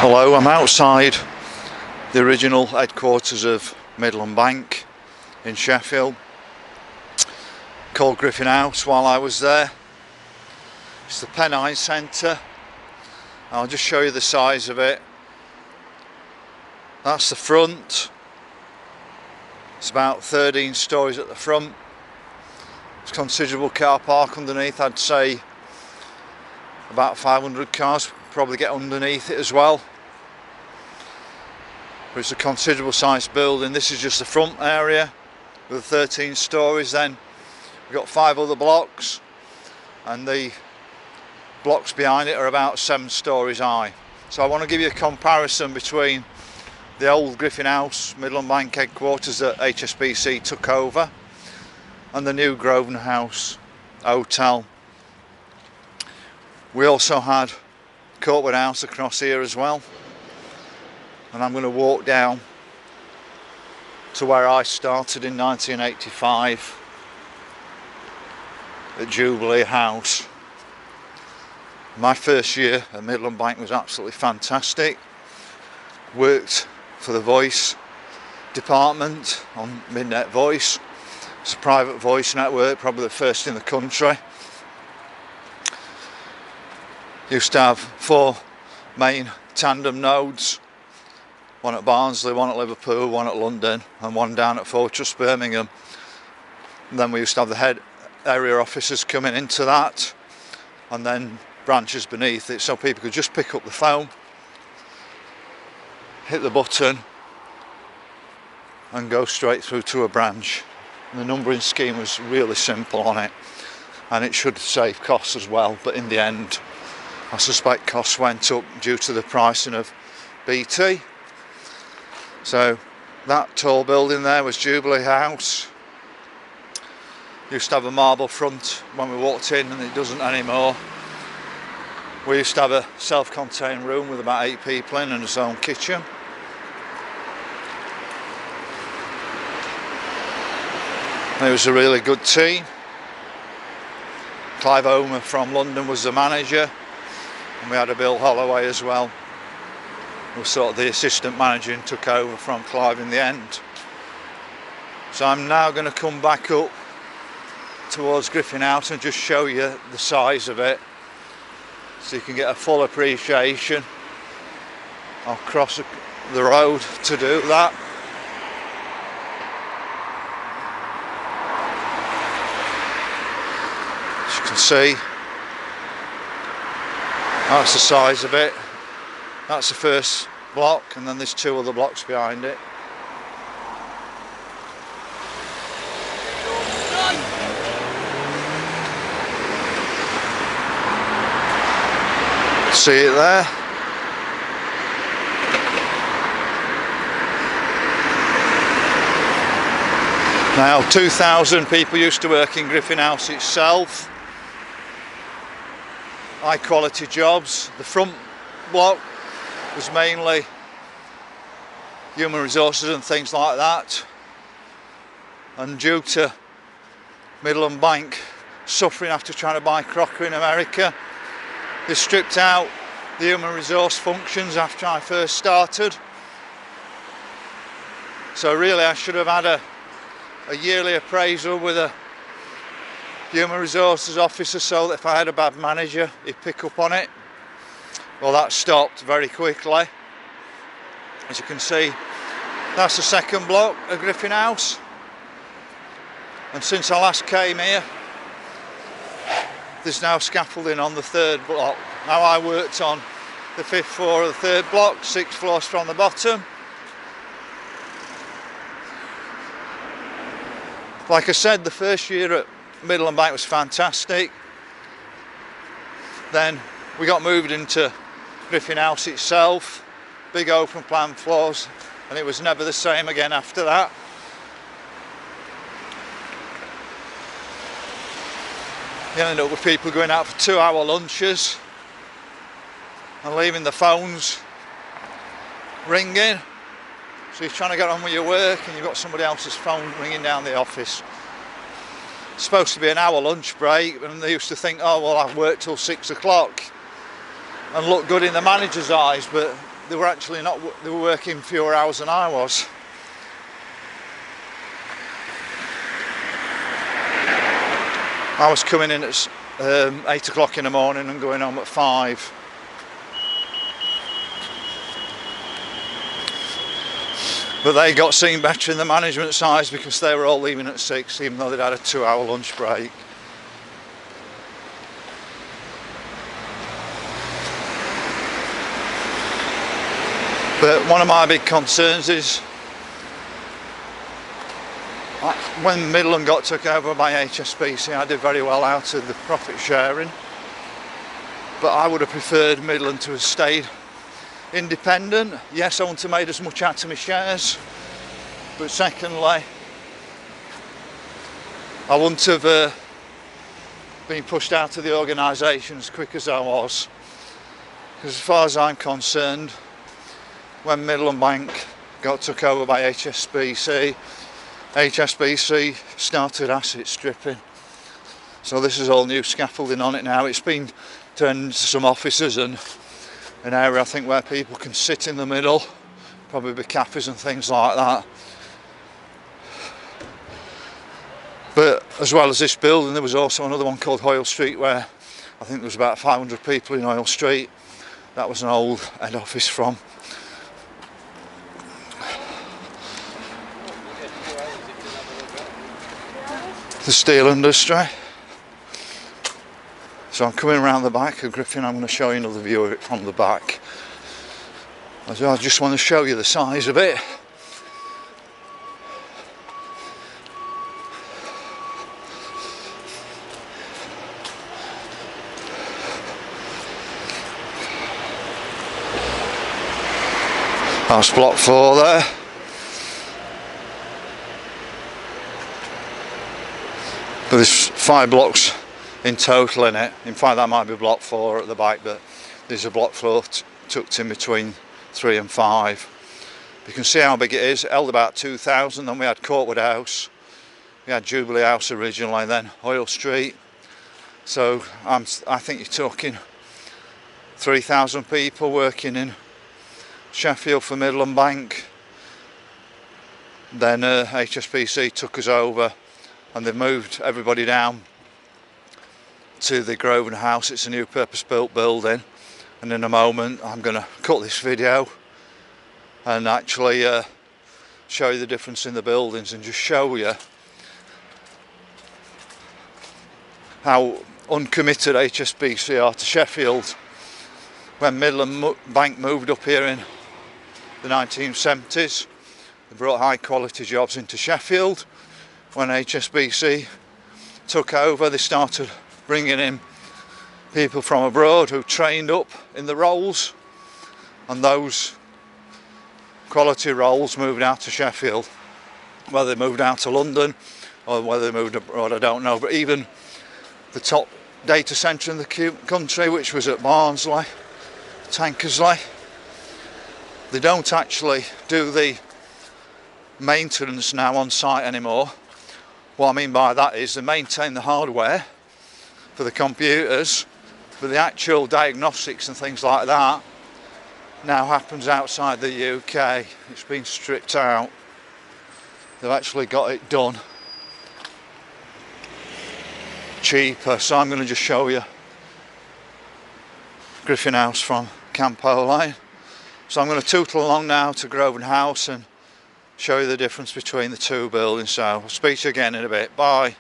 Hello, I'm outside the original headquarters of Midland Bank in Sheffield, called Griffin House while I was there. It's the Pennine centre. I'll just show you the size of it. That's the front. It's about 13 stories at the front. There's considerable car park underneath. I'd say about 500 cars probably get underneath it as well. But it's a considerable sized building. This is just the front area with 13 stories. Then we've got 5 other blocks, and the blocks behind it are about 7 stories high. So I want to give you a comparison between the old Griffin House Midland Bank headquarters that HSBC took over and the new Grosvenor House hotel. We also had Courtwood House across here as well, and I'm going to walk down to where I started in 1985 at Jubilee House. My first year at Midland Bank was absolutely fantastic. Worked for the voice department on Midnet Voice. It's a private voice network, probably the first in the country. Used to have 4 main tandem nodes, one at Barnsley, one at Liverpool, one at London, and one down at Fortress, Birmingham. And then we used to have the head area officers coming into that, and then branches beneath it, so people could just pick up the phone, hit the button, and go straight through to a branch. And the numbering scheme was really simple on it, and it should save costs as well, but in the end I suspect costs went up due to the pricing of BT. So that tall building there was Jubilee House. Used to have a marble front when we walked in, and it doesn't anymore. We used to have a self-contained room with about 8 people in and its own kitchen. And it was a really good team. Clive Omer from London was the manager, and we had a Bill Holloway as well, who was sort of the assistant manager and took over from Clive in the end. So I'm now going to come back up towards Griffin House and just show you the size of it, so you can get a full appreciation. I'll cross the road to do that. As you can see, that's the size of it. That's the first block, and then there's 2 other blocks behind it. See it there? Now, 2,000 people used to work in Griffin House itself. High quality jobs. The front block was mainly human resources and things like that, and due to Midland Bank suffering after trying to buy crockery in America, they stripped out the human resource functions after I first started. So really I should have had a yearly appraisal with a human resources officer, so that if I had a bad manager he'd pick up on it. Well, that stopped very quickly. As you can see, that's the second block of Griffin House, and since I last came here there's now scaffolding on the 3rd block. Now, I worked on the 5th floor of the 3rd block, 6 floors from the bottom. Like I said, the first year at Midland Bank was fantastic. Then we got moved into Griffin House itself, big open plan floors, and it was never the same again after that. You end up with people going out for 2-hour lunches and leaving the phones ringing. So you're trying to get on with your work and you've got somebody else's phone ringing down the office. It's supposed to be an hour lunch break, and they used to think, oh well, I've worked till 6 o'clock, and look good in the manager's eyes, but they were actually not, they were working fewer hours than I was. I was coming in at 8 o'clock in the morning and going home at 5. But they got seen better in the management size because they were all leaving at 6, even though they'd had a 2-hour lunch break. But one of my big concerns is when Midland got took over by HSBC, I did very well out of the profit sharing, but I would have preferred Midland to have stayed independent. Yes, I wouldn't have made as much out of my shares, but secondly, I wouldn't have been pushed out of the organisation as quick as I was, because as far as I'm concerned, when Midland Bank got took over by HSBC started asset stripping. So this is all new scaffolding on it now. It's been turned into some offices and an area, I think, where people can sit in the middle, probably be cafes and things like that. But as well as this building, there was also another one called Hoyle Street, where I think there was about 500 people in Hoyle Street. That was an old head office from the steel industry. So I'm coming around the back of Griffin. I'm going to show you another view of it from the back. I just want to show you the size of it. That's block 4 there. But there's 5 blocks in total in it. In fact, that might be block 4 at the back, but there's a block 4 tucked in between 3 and 5. You can see how big it is. It held about 2,000. Then we had Courtwood House, we had Jubilee House originally, then Hoyle Street. So I think you're talking 3,000 people working in Sheffield for Midland Bank. Then HSBC took us over and they've moved everybody down to the Grosvenor house. It's a new purpose-built building, and in a moment I'm going to cut this video and actually show you the difference in the buildings and just show you how uncommitted HSBC are to Sheffield. When Midland Bank moved up here in the 1970s, they brought high quality jobs into Sheffield. When HSBC took over, they started bringing in people from abroad who trained up in the roles, and those quality roles moved out to Sheffield. Whether they moved out to London or whether they moved abroad, I don't know. But even the top data centre in the country, which was at Barnsley, Tankersley, they don't actually do the maintenance now on site anymore. What I mean by that is they maintain the hardware for the computers, but the actual diagnostics and things like that now happens outside the UK. It's been stripped out. They've actually got it done cheaper. So I'm going to just show you Griffin House from Campo Lane. So I'm going to tootle along now to Grosvenor House and show you the difference between the two buildings. So I'll speak to you again in a bit. Bye.